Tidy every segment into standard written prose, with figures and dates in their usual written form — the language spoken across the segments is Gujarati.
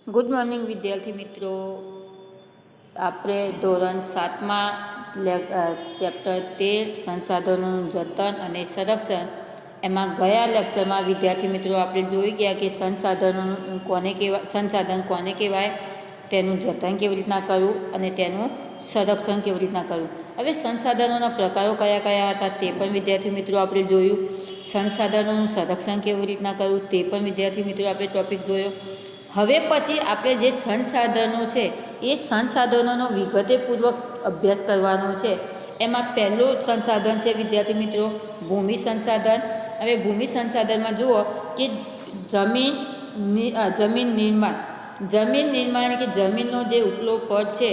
ગુડ મોર્નિંગ વિદ્યાર્થી મિત્રો. આપણે ધોરણ 7માં ચેપ્ટર 13 સંસાધનોનું જતન અને સંરક્ષણ એમાં ગયા લેક્ચરમાં વિદ્યાર્થી મિત્રો આપણે જોઈ ગયા કે સંસાધન કોને કહેવાય, તેનું જતન કેવી રીતના કરવું અને તેનું સંરક્ષણ કેવી રીતના કરવું. હવે સંસાધનોના પ્રકારો કયા કયા હતા તે પણ વિદ્યાર્થી મિત્રો આપણે જોયું. સંસાધનોનું સંરક્ષણ કેવી રીતના કરવું તે પણ વિદ્યાર્થી મિત્રો આપણે ટૉપિક જોયો. હવે પછી આપણે જે સંસાધનો છે એ સંસાધનોનો વિગતેપૂર્વક અભ્યાસ કરવાનો છે. એમાં પહેલું સંસાધન છે વિદ્યાર્થી મિત્રો ભૂમિ સંસાધન. હવે ભૂમિ સંસાધનમાં જુઓ કે જમીન નિર્માણ કે જમીનનો જે ઉપલો પડ છે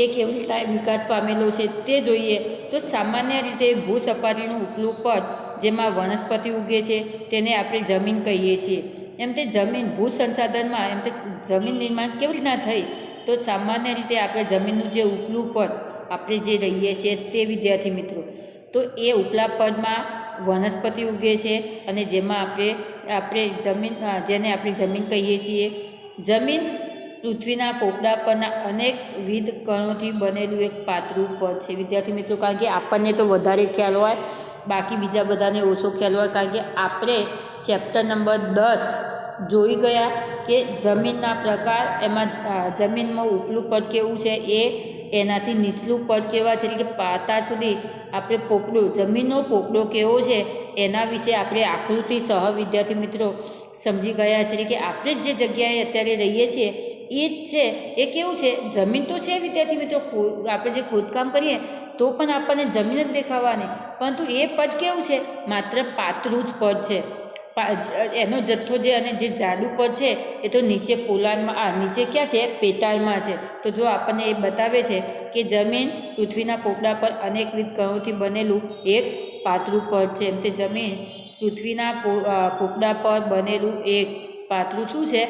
એ કેવી રીતે વિકાસ પામેલો છે તે જોઈએ. તો સામાન્ય રીતે ભૂસપાટીનું ઉપલું પડ જેમાં વનસ્પતિ ઉગે છે તેને આપણે જમીન કહીએ છીએ. એમ તે ભૂ સંસાધનમાં એમ તે જમીન નિર્માણ કેવી રીતના થઈ, તો સામાન્ય રીતે આપણે જમીનનું જે ઉપલું પડ આપણે જે રહીએ છીએ તે વિદ્યાર્થી મિત્રો, તો એ ઉપલા પદમાં વનસ્પતિ ઉગે છે અને જેમાં જેને આપણે જમીન કહીએ છીએ. જમીન પૃથ્વીના પોપડા પરના અનેકવિધ કણોથી બનેલું એક પાતળું પદ છે વિદ્યાર્થી મિત્રો. કારણ કે આપણને તો વધારે ખ્યાલ હોય, બાકી બીજા બધાને ઓછો ખ્યાલ હોય. કારણ કે આપણે ચેપ્ટર નંબર 10 જોઈ ગયા કે જમીનના પ્રકાર, એમાં જમીનમાં ઉપલું પદ કેવું છે એનાથી નીચલું પદ કેવા છે, એટલે કે પાતા સુધી આપણે જમીનનો પોપડો કેવો છે એના વિશે આપણે આકૃતિ સહ વિદ્યાર્થી મિત્રો સમજી ગયા છે. કે આપણે જે જગ્યાએ અત્યારે રહીએ છીએ એ જ છે, એ કેવું છે, જમીન તો છે વિદ્યાર્થી મિત્રો. આપણે જે ખોદકામ કરીએ તો પણ આપણને જમીન જ દેખાવાની, પરંતુ એ પદ કેવું છે, માત્ર પાતળું જ પદ છે. એનો જથ્થો જે અને જે જાડું પદ છે એ તો નીચે પોલાણમાં નીચે ક્યાં છે, પેટાળમાં છે. તો જો આપણને એ બતાવે છે કે જમીન પૃથ્વીના પોપડા પર અનેકવિધ કણોથી બનેલું એક પાતળું પદ છે. એમ તે જમીન પૃથ્વીના પોપડા પર બનેલું એક પાતળું શું છે,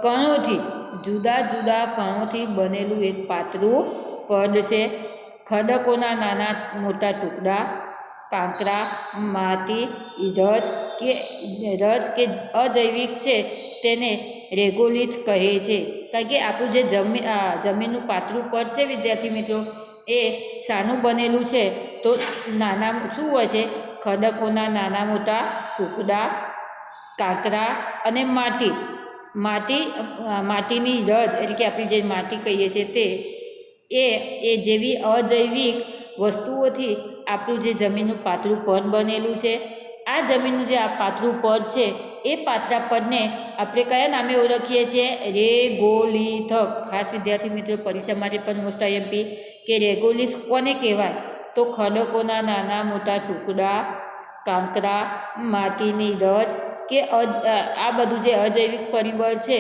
કણોથી, જુદા જુદા કણોથી બનેલું એક પાતળું પદ છે. ખડકોના નાના મોટા ટુકડા, કાંકરા, માટી, રજ કે અજૈવિક છે તેને રેગોલિથ કહે છે. કારણ કે આપણું જે જમીનનું પાતળું પડ છે વિદ્યાર્થી મિત્રો એ શાનું બનેલું છે, તો નાના શું હોય છે, ખડકોના નાના મોટા ટુકડા, કાંકરા અને માટીની રજ, એટલે કે આપણે જે માટી કહીએ છીએ તે એ જેવી અજૈવિક વસ્તુઓથી આપણું જે જમીનનું પાતળું પડ બનેલું છે. આ જમીનનું જે આ પાતળું પડ છે એ પાતળા પદને આપણે કયા નામે ઓળખીએ છીએ, રેગોલિથ. ખાસ વિદ્યાર્થી મિત્રો પરીક્ષા માટે પણ મોસ્ટ આઈએમપી કે રેગોલિથ કોને કહેવાય, તો ખડકોના નાના મોટા ટુકડા, કાંકરા, માટીની રજ કે આ બધું જે અજૈવિક પરિબળ છે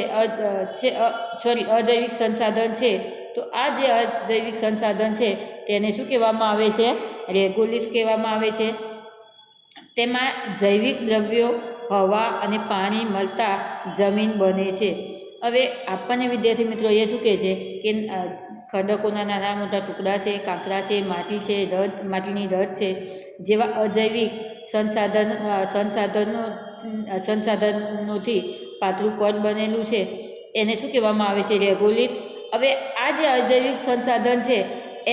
અજૈવિક સંસાધન છે, તો આ જે અજૈવિક સંસાધન છે તેને શું કહેવામાં આવે છે, રેગોલિથ કહેવામાં આવે છે. તેમાં જૈવિક દ્રવ્યો, હવા અને પાણી મળતા જમીન બને છે. હવે આપણને વિદ્યાર્થી મિત્રો એ શું કહે છે કે ખડકોના નાના મોટા ટુકડા છે, કાંકરા છે, માટી છે, માટીની રજ છે જેવા અજૈવિક સંસાધનોથી પાતળું પડ બનેલું છે એને શું કહેવામાં આવે છે, રેગોલિથ. હવે આ જે અજૈવિક સંસાધન છે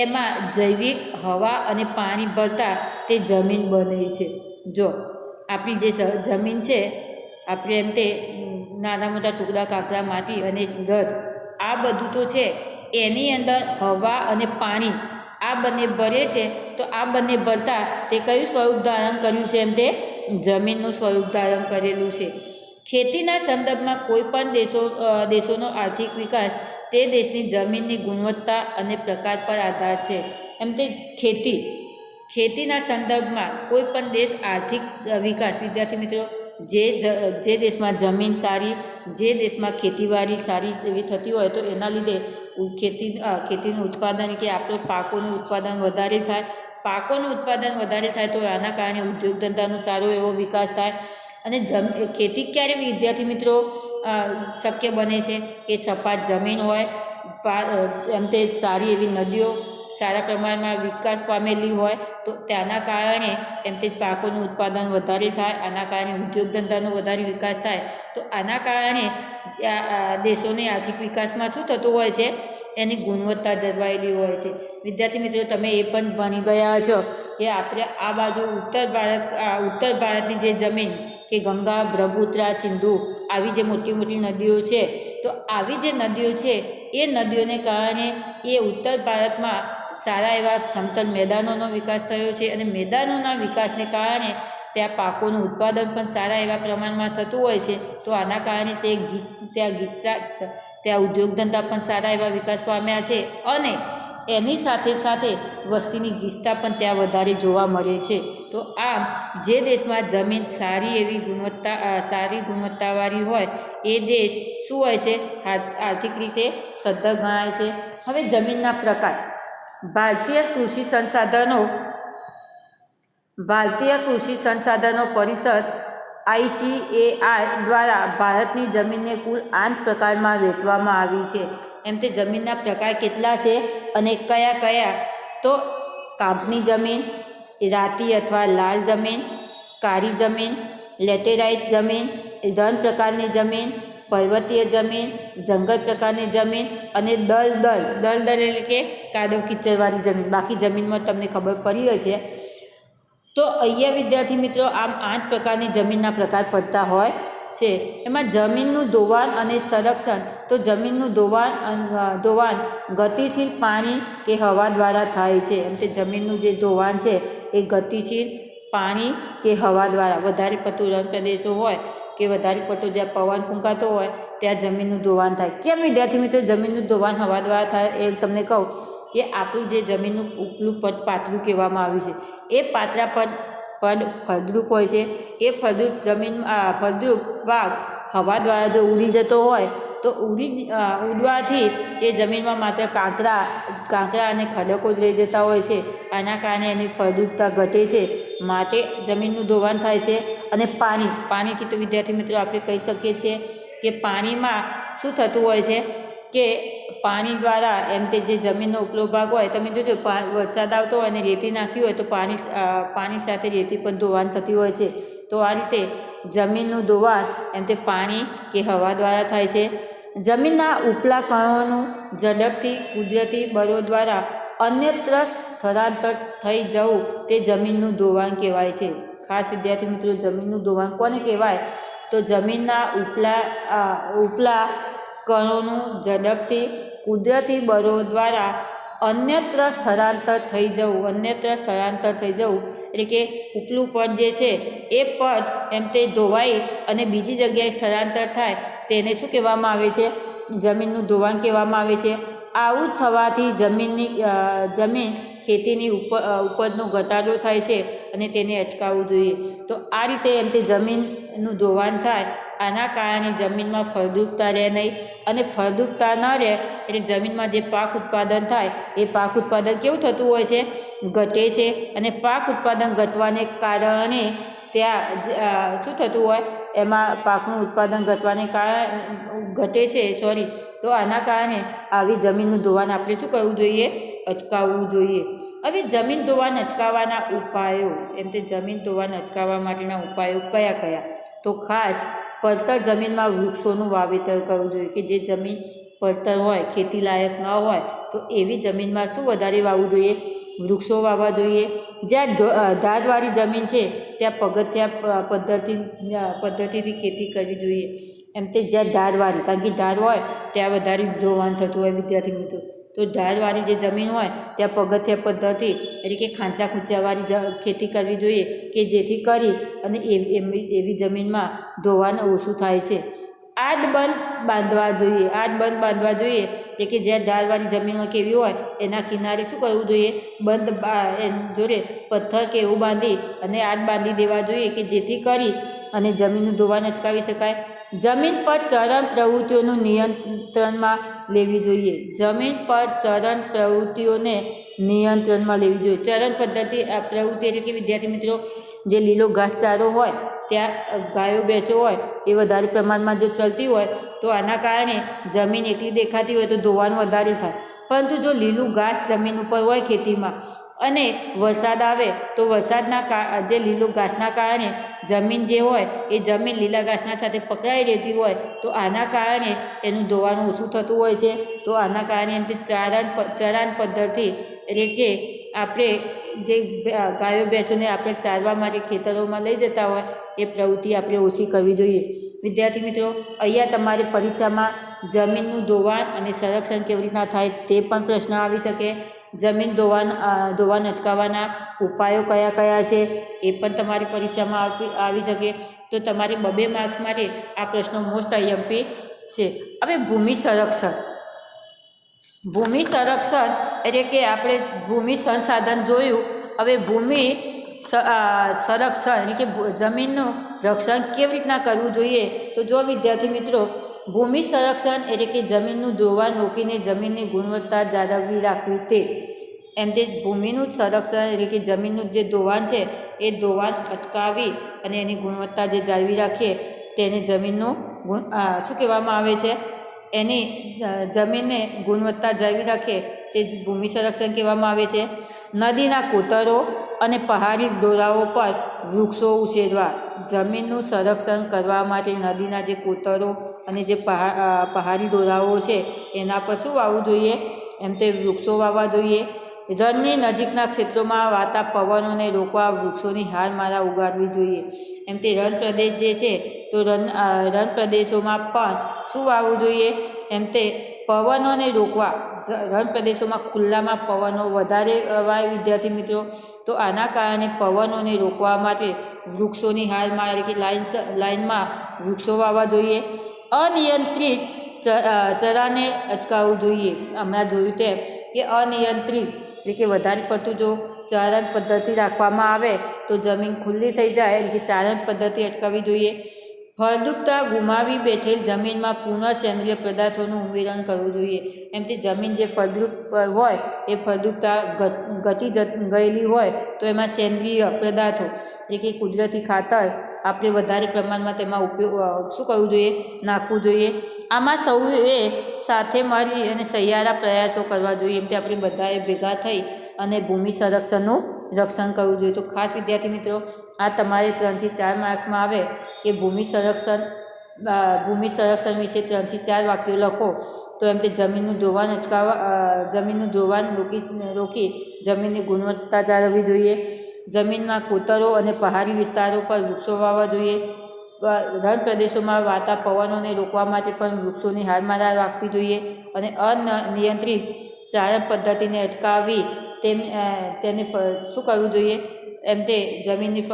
એમાં જૈવિક, હવા અને પાણી ભળતા તે જમીન બને છે. જો આપણી જે જમીન છે, આપણે એમ તે નાના મોટા ટુકડા, કાંકરા, માટી અને રજ આ બધું તો છે, એની અંદર હવા અને પાણી આ બંને ભરે છે. તો આ બંને ભરતા તે કયું સ્વરૂપ ધારણ કર્યું છે, એમ તે જમીનનું સ્વરૂપ ધારણ કરેલું છે. ખેતીના સંદર્ભમાં કોઈ પણ દેશોનો આર્થિક વિકાસ તે દેશની જમીનની ગુણવત્તા અને પ્રકાર પર આધાર છે. એમ તે ખેતીના સંદર્ભમાં કોઈ પણ દેશ આર્થિક વિકાસ વિદ્યાર્થી મિત્રો જે દેશમાં જમીન સારી, જે દેશમાં ખેતીવાડી સારી એવી થતી હોય તો એના લીધે ખેતીનું ઉત્પાદન કે આપણો પાકોનું ઉત્પાદન વધારે થાય. પાકોનું ઉત્પાદન વધારે થાય તો આના કારણે ઉદ્યોગ ધંધાનો સારો એવો વિકાસ થાય. અને ખેતી ક્યારે વિદ્યાર્થી મિત્રો શક્ય બને છે કે સપાટ જમીન હોય, એમ તે સારી એવી નદીઓ, સારા પ્રમાણમાં વિકાસ પામેલી હોય તો તેના કારણે એમ તે પાકોનું ઉત્પાદન વધારે થાય, આના કારણે ઉદ્યોગ ધંધાનો વધારે વિકાસ થાય. તો આના કારણે દેશોની આર્થિક વિકાસમાં શું થતું હોય છે, એની ગુણવત્તા જળવાયેલી હોય છે. વિદ્યાર્થી મિત્રો, તમે એ પણ ભણી ગયા છો કે આપણે આ બાજુ ઉત્તર ભારતની જે જમીન કે ગંગા, બ્રહ્મપુત્રા, સિંધુ આવી જે મોટી મોટી નદીઓ છે, તો આવી જે નદીઓ છે એ નદીઓને કારણે એ ઉત્તર ભારતમાં સારા એવા સમતલ મેદાનોનો વિકાસ થયો છે અને મેદાનોના વિકાસને કારણે ત્યાં પાકોનું ઉત્પાદન પણ સારા એવા પ્રમાણમાં થતું હોય છે. તો આના કારણે ત્યાં ઉદ્યોગ ધંધા પણ સારા એવા વિકાસ પામ્યા છે અને એની સાથે સાથે વસ્તીની ગીચતા પણ ત્યાં વધારે જોવા મળે છે. તો આમ જે દેશમાં જમીન સારી ગુણવત્તાવાળી હોય એ દેશ શું હોય છે, આર્થિક રીતે સદ્ધર ગણાય છે. હવે જમીનના પ્રકાર. ભારતીય કૃષિ સંસાધનો પરિષદ ICAR દ્વારા ભારતની જમીનને કુલ 8 પ્રકારમાં વહેંચવામાં આવી છે. એમ તે જમીનના પ્રકાર કેટલા છે અને કયા કયા? તો કાંપની જમીન, રાતી અથવા લાલ જમીન, કાળી જમીન, લેટેરાઇટ જમીન, રણ પ્રકારની જમીન, પર્વતીય જમીન, જંગલ પ્રકારની જમીન અને દલદલ એટલે કે કાદવ કીચડવાળી જમીન. બાકી જમીનમાં તમને ખબર પડી હશે. તો અહીંયા વિદ્યાર્થી મિત્રો આમ 8 પ્રકારની જમીનના પ્રકાર પડતા હોય છે. એમાં જમીનનું ધોવાણ અને સંરક્ષણ. તો જમીનનું ધોવાણ ગતિશીલ પાણી કે હવા દ્વારા થાય છે. એમ તે જમીનનું જે ધોવાણ છે એ ગતિશીલ પાણી કે હવા દ્વારા, વધારે પડતું રણ પ્રદેશો હોય કે વધારે પડતો જ્યાં પવન ફૂંકાતો હોય ત્યાં જમીનનું ધોવાણ થાય. કેમ વિદ્યાર્થી મિત્રો જમીનનું ધોવાણ હવા દ્વારા થાય? એ તમને કહું કે આપણું જે જમીનનું ઉપલું પદ પાતળું કહેવામાં આવ્યું છે, એ પાતળા પદ ફળદ્રુપ હોય છે. એ ફળદ્રુપ ભાગ હવા દ્વારા જો ઉડી જતો હોય તો ઉડવાથી એ જમીનમાં માત્ર કાંકરા અને ખડકો જ રહી જતા હોય છે. આના કારણે એની ફળદ્રુપતા ઘટે છે, માટે જમીનનું ધોવાણ થાય છે. અને પાણીથી તો વિદ્યાર્થી મિત્રો આપણે કહી શકીએ છીએ કે પાણીમાં શું થતું હોય છે કે પાણી દ્વારા એમ તે જે જમીનનો ઉપલો ભાગ હોય, તમે જોજો વરસાદ આવતો હોય અને રેતી નાખી હોય તો પાણી સાથે રેતી પણ ધોવાણ થતી હોય છે. તો આ રીતે જમીનનું ધોવાણ એમ તે પાણી કે હવા દ્વારા થાય છે. જમીનના ઉપલા કણોનું ઝડપથી કુદરતી બળો દ્વારા અન્યત્ર સ્થળાંતર થઈ જવું તે જમીનનું ધોવાણ કહેવાય છે. ખાસ વિદ્યાર્થી મિત્રો જમીનનું ધોવાણ કોને કહેવાય? તો જમીનના ઉપલા કણોનું ઝડપથી કુદરતી બળો દ્વારા અન્યત્ર સ્થળાંતર થઈ જવું એટલે કે ઉપલું પદ જે છે એ પદ એમ તે ધોવાઈ અને બીજી જગ્યાએ સ્થળાંતર થાય તેને શું કહેવામાં આવે છે? જમીનનું ધોવાણ કહેવામાં આવે છે. આવું જ થવાથી જમીન ખેતીની ઉપજનો ઘટાડો થાય છે અને તેને અટકાવવું જોઈએ. તો આ રીતે એમ તે જમીનનું ધોવાણ થાય, આના કારણે જમીનમાં ફળદ્રુપતા રહે નહીં અને ફળદ્રુપતા ન રહે એટલે જમીનમાં જે પાક ઉત્પાદન થાય એ પાક ઉત્પાદન કેવું થતું હોય છે? ઘટે છે. અને પાક ઉત્પાદન ઘટવાને કારણે ત્યાં શું થતું હોય? એમાં પાકનું ઉત્પાદન ઘટે છે. તો આના કારણે આવી જમીનનું ધોવાણ આપણે શું કરવું જોઈએ? અટકાવવું જોઈએ. હવે જમીન ધોવાણ અટકાવવાના ઉપાયો. એમ તે જમીન ધોવાણ અટકાવવા માટેના ઉપાયો કયા કયા? તો ખાસ પડતર જમીનમાં વૃક્ષોનું વાવેતર કરવું જોઈએ. કે જે જમીન પડતર હોય, ખેતી લાયક ન હોય તો એવી જમીનમાં શું વધારે વાવવું જોઈએ? વૃક્ષો વાવવા જોઈએ. જ્યાં ઢાળવાળી જમીન છે ત્યાં પગથિયા પદ્ધતિથી ખેતી કરવી જોઈએ. એમ તે જ્યાં ઢાળવાળી, કારણ કે ઢાળ હોય ત્યાં વધારે ધોવાણ થતું હોય વિદ્યાર્થી મિત્રો. તો ઢાળવાળી જે જમીન હોય ત્યાં પગથિયા પદ્ધતિ એટલે કે ખાંચા ખૂંચાવાળી ખેતી કરવી જોઈએ કે જેથી કરી અને એવી જમીનમાં ધોવાણ ઓછું થાય છે. આડબંધ બાંધવા જોઈએ એટલે કે જ્યાં ઢાળવાળી જમીનમાં કેવી હોય એના કિનારે શું કરવું જોઈએ? જોડે પથ્થર કે એવું બાંધી અને આડ બાંધી દેવા જોઈએ કે જેથી કરી અને જમીનનું ધોવાણ અટકાવી શકાય. જમીન પર ચરણ પ્રવૃત્તિઓનું નિયંત્રણમાં લેવી જોઈએ. ચરણ પદ્ધતિ પ્રવૃત્તિ એટલે કે વિદ્યાર્થી મિત્રો જે લીલો ઘાસચારો હોય ત્યાં ગાયો ભેંસો હોય એ વધારે પ્રમાણમાં જો ચલતી હોય તો આના કારણે જમીન એકલી દેખાતી હોય તો ધોવાણ વધારે થાય પરંતુ જો લીલું ઘાસ જમીન ઉપર હોય ખેતીમાં અને વરસાદ આવે તો વરસાદના જે લીલું ઘાસના કારણે જમીન જે હોય એ જમીન લીલા ઘાસના સાથે પકડાઈ રહેતી હોય તો આના કારણે એનું ધોવાનું ઓછું થતું હોય છે. તો આના કારણે એમ ચરાણ પદ્ધતિ એટલે કે આપણે જે ગાયો ભેંસોને આપણે ચારવા માટે ખેતરોમાં લઈ જતા હોય એ પ્રવૃત્તિ આપણે ઓછી કરવી જોઈએ. વિદ્યાર્થી મિત્રો, અહીંયા તમારે પરીક્ષામાં જમીનનું ધોવાણ અને સંરક્ષણ કેવી રીતના થાય તે પણ પ્રશ્ન આવી શકે. જમીન ધોવાણ અટકાવવાના ઉપાયો કયા કયા છે એ પણ તમારી પરીક્ષામાં આવી શકે. તો તમારે 2 માર્ક્સ માટે આ પ્રશ્નો મોસ્ટ આઈએમપી છે. હવે ભૂમિ સંરક્ષણ એટલે કે આપણે ભૂમિ સંસાધન જોયું. હવે ભૂમિ સંરક્ષણ એટલે કે જમીનનું રક્ષણ કેવી રીતના કરવું જોઈએ. તો જો વિદ્યાર્થી મિત્રો, ભૂમિ સંરક્ષણ એટલે કે જમીનનું ધોવાણ રોકીને જમીનની ગુણવત્તા જાળવવી રાખવી તે એમ તે ભૂમિનું સંરક્ષણ એટલે કે જમીનનું જે ધોવાણ છે એ ધોવાણ અટકાવી અને એની ગુણવત્તા જે જાળવી રાખીએ તેને જમીનનું શું કહેવામાં આવે છે, એની જમીનને ગુણવત્તા જાળવી રાખીએ તે ભૂમિ સંરક્ષણ કહેવામાં આવે છે. નદીના કોતરો અને પહાડી ડોરાઓ પર વૃક્ષો ઉછેરવા. જમીનનું સંરક્ષણ કરવા માટે નદીના જે કોતરો અને જે પહાડી ડોરાઓ છે એના પર શું વાવવું જોઈએ, એમ તે વૃક્ષો વાવવા જોઈએ. રણની નજીકના ક્ષેત્રોમાં વાતા પવનોને રોકવા વૃક્ષોની હારમાળા ઉગાડવી જોઈએ. એમ તે રણ પ્રદેશ જે છે તો રણ પ્રદેશોમાં પણ શું વાવવું જોઈએ, એમ તે પવનોને રોકવા. રણ પ્રદેશોમાં ખુલ્લામાં પવનો વધારે વાય વિદ્યાર્થી મિત્રો. તો આના કારણે પવનોને રોકવા માટે વૃક્ષોની હારમાળા એટલે કે લાઇનમાં વૃક્ષો વાવવા જોઈએ. અનિયંત્રિત ચરાને અટકાવવું જોઈએ. હમણાં જોયું તેમ કે અનિયંત્રિત એટલે કે વધારે પડતું જો ચારણ પદ્ધતિ રાખવામાં આવે તો જમીન ખુલ્લી થઈ જાય એટલે કે ચારણ પદ્ધતિ અટકાવવી જોઈએ. ફળદ્રુપતા ગુમાવી બેઠેલ જમીનમાં પુનઃ સેન્દ્રિય પદાર્થોનું ઉમેરણ કરવું જોઈએ. એમ તે જમીન જે ફળદ્રુપ હોય એ ફળદ્રુપતા ઘટી ગયેલી હોય તો એમાં સેન્દ્રિય પદાર્થો એટલે કે કુદરતી ખાતર આપણે વધારે પ્રમાણમાં તેમાં ઉપયોગ શું કરવું જોઈએ, નાખવું જોઈએ. આમાં સૌએ સાથે મળી અને સહિયારા પ્રયાસો કરવા જોઈએ. એમ તે આપણે બધાએ ભેગા થઈ અને ભૂમિ સંરક્ષણનું રક્ષણ કરવું જોઈએ. તો ખાસ વિદ્યાર્થી મિત્રો, આ તમારે 3 થી 4 માર્ક્સમાં આવે કે ભૂમિ સંરક્ષણ વિશે 3 થી 4 વાક્યો લખો. તો એમ તે જમીનનું ધોવાણ રોકી જમીનની ગુણવત્તા જાળવવી જોઈએ. જમીનમાં કોતરો અને પહાડી વિસ્તારો પર વૃક્ષો વાવવા જોઈએ. રણ પ્રદેશોમાં વાતા પવનોને રોકવા માટે પણ વૃક્ષોની હારમાળા રાખવી જોઈએ. અને અનિયંત્રિત ચારણ પદ્ધતિને અટકાવી તેને શું કરવું જોઈએ, એમ તે જમીનની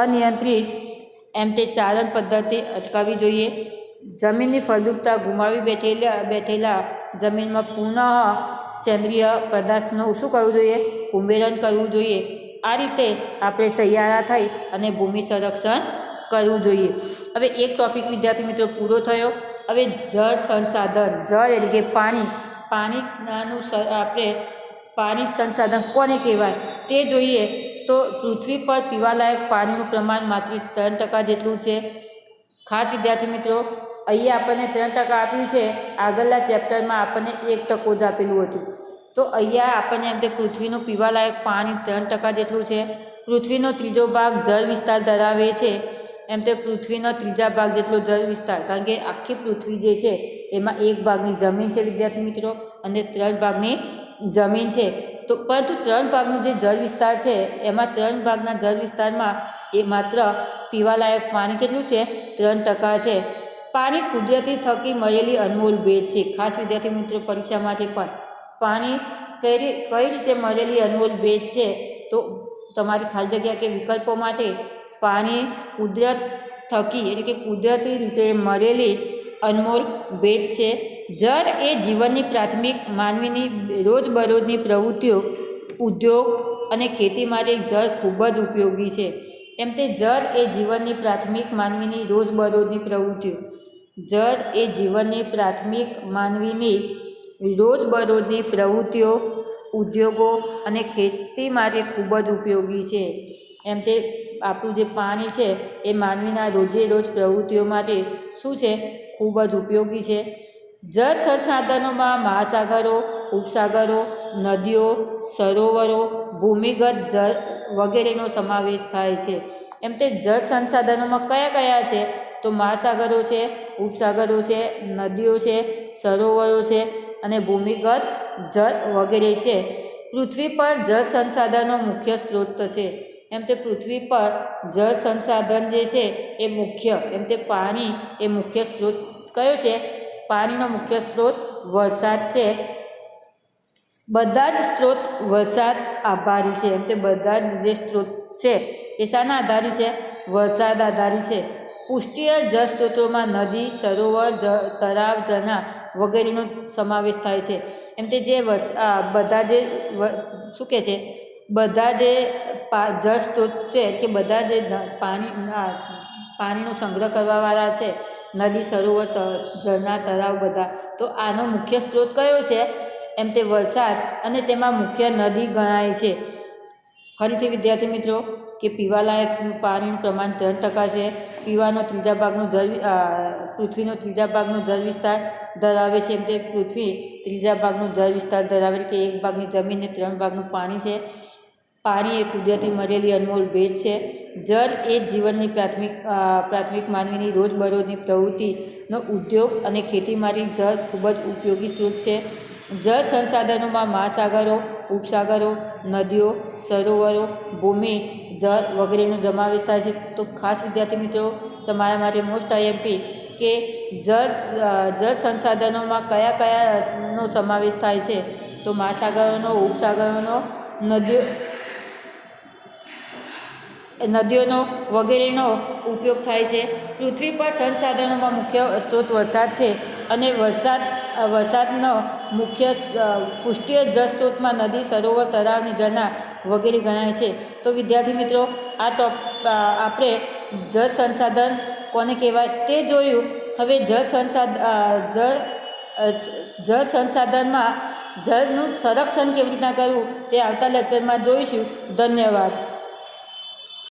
અનિયંત્રિત એમ તે ચારણ પદ્ધતિ અટકાવવી જોઈએ. જમીનની ફળદ્રુપતા ગુમાવી બેઠેલા જમીનમાં પુનઃ સેન્દ્રિય પદાર્થનું શું કરવું જોઈએ, ઉમેરણ કરવું જોઈએ. આ રીતે આપણે સહિયારા થઈ અને ભૂમિ સંરક્ષણ કરવું જોઈએ. હવે એક ટોપિક વિદ્યાર્થી મિત્રો પૂરો થયો. હવે જળ સંસાધન, જળ એટલે કે પાણીનું આપણે પાણી સંસાધન કોને કહેવાય તે જોઈએ. તો પૃથ્વી પર પીવાલાયક પાણીનું પ્રમાણ માત્ર 3% જેટલું છે. ખાસ વિદ્યાર્થી મિત્રો, અહીંયા આપણને 3% આપ્યું છે. આગળના ચેપ્ટરમાં આપણને 1% જ આપેલું હતું. તો અહીંયા આપણને એમ કે પૃથ્વીનું પીવાલાયક પાણી 3% જેટલું છે. પૃથ્વીનો 3જો ભાગ જળ વિસ્તાર ધરાવે છે. એમ તે પૃથ્વીનો 3જા ભાગ જેટલો જળ વિસ્તાર, કારણ કે આખી પૃથ્વી જે છે એમાં 1 ભાગની જમીન છે વિદ્યાર્થી મિત્રો અને 3 ભાગની જમીન છે. તો પરંતુ 3 ભાગનું જે જળ વિસ્તાર છે એમાં 3 ભાગના જળ વિસ્તારમાં એ માત્ર પીવાલાયક પાણી કેટલું છે, 3% છે. પાણી કુદરતી થકી મળેલી અનમોલ ભેટ છે. ખાસ વિદ્યાર્થી મિત્રો, પરીક્ષા માટે પણ પાણી કઈ રીતે મળેલી અનમોલ ભેટ છે. તો તમારી ખાલી જગ્યા કે વિકલ્પો માટે પાણી કુદરત થકી એટલે કે કુદરતી રીતે મળેલી અનમોલ ભેટ છે. જળ એ જીવનની પ્રાથમિક માનવીની રોજબરોજની પ્રવૃત્તિઓ, ઉદ્યોગ અને ખેતી માટે જળ ખૂબ જ ઉપયોગી છે. એમ તે જળ એ જીવનની પ્રાથમિક માનવીની રોજબરોજની પ્રવૃત્તિઓ, જળ એ જીવનની પ્રાથમિક માનવીની રોજબરોજની પ્રવૃત્તિઓ, ઉદ્યોગો અને ખેતી માટે ખૂબ જ ઉપયોગી છે. એમ તે આપણું જે પાણી છે એ માનવીના રોજે રોજ પ્રવૃત્તિઓ માટે શું છે, ખૂબ જ ઉપયોગી છે. જળ સંસાધનોમાં મહાસાગરો, ઉપસાગરો, નદીઓ, સરોવરો, ભૂમિગત જળ વગેરેનો સમાવેશ થાય છે. એમ તે જળ સંસાધનોમાં કયા કયા છે? તો મહાસાગરો છે, ઉપસાગરો છે, નદીઓ છે, સરોવરો છે અને ભૂમિગત જળ વગેરે છે. પૃથ્વી પર જળ સંસાધનો મુખ્ય સ્ત્રોત છે. એમ તે પૃથ્વી પર જળ સંસાધન જે છે એ મુખ્ય, એમ તે પાણી એ મુખ્ય સ્ત્રોત કયો છે? પાણીનો મુખ્ય સ્ત્રોત વરસાદ છે. બધા જ સ્ત્રોત વરસાદ આધારિત છે. એમ તે બધા જ જે સ્ત્રોત છે એ શાના આધારિત છે? વરસાદ આધારિત છે. પુષ્ટિય જળ સ્ત્રોતોમાં નદી, સરોવર, તળાવ, ઝરણા વગેરેનો સમાવેશ થાય છે. એમ તે જે બધા જે શું કહે છે, બધા જે જળ સ્ત્રોત છે કે બધા જે પાણીનો સંગ્રહ કરવાવાળા છે, નદી, સરોવર, ઝરણા, તળાવ બધા, તો આનો મુખ્ય સ્ત્રોત કયો છે? એમ તે વરસાદ, અને તેમાં મુખ્ય નદી ગણાય છે. ફરીથી વિદ્યાર્થી મિત્રો કે પીવાલાયક પાણીનું પ્રમાણ 3% છે. પીવાનો ત્રીજા ભાગનો પૃથ્વીનો ત્રીજા ભાગનો જળ વિસ્તાર ધરાવે છે. એમ તે પૃથ્વી ત્રીજા ભાગનો જળ વિસ્તાર ધરાવે છે, કે 1 ભાગની જમીન ને 3 ભાગનું પાણી છે. પાણી એ કુદરતી મળેલી અનમોલ ભેટ છે. જળ એ જીવનની પ્રાથમિક માનવીની રોજબરોજની પ્રવૃત્તિનો ઉદ્યોગ અને ખેતીમાંથી જળ ખૂબ જ ઉપયોગી સ્ત્રોત છે. જળ સંસાધનોમાં મહાસાગરો, ઉપસાગરો, નદીઓ, સરોવરો, ભૂમિ જળ વગેરેનો સમાવેશ થાય છે. તો ખાસ વિદ્યાર્થી મિત્રો તમારા માટે મોસ્ટ આઈએમપી કે જળ સંસાધનોમાં કયા કયાનો સમાવેશ થાય છે? તો મહાસાગરોનો, ઉપસાગરોનો, નદીઓનો વગેરેનો ઉપયોગ થાય છે. પૃથ્વી પર સંસાધનોમાં મુખ્ય સ્ત્રોત વરસાદ છે, અને વરસાદનો મુખ્ય પુષ્ટિય જળ સ્ત્રોતમાં નદી, સરોવર, તળાવ અને ઝરણા વગેરે ગણાય છે. તો વિદ્યાર્થી મિત્રો આપણે જળ સંસાધન કોને કહેવાય તે જોયું. હવે જળ સંસાધનમાં જળનું સંરક્ષણ કેવી રીતના કરવું તે આવતા લેક્ચરમાં જોઈશું. ધન્યવાદ.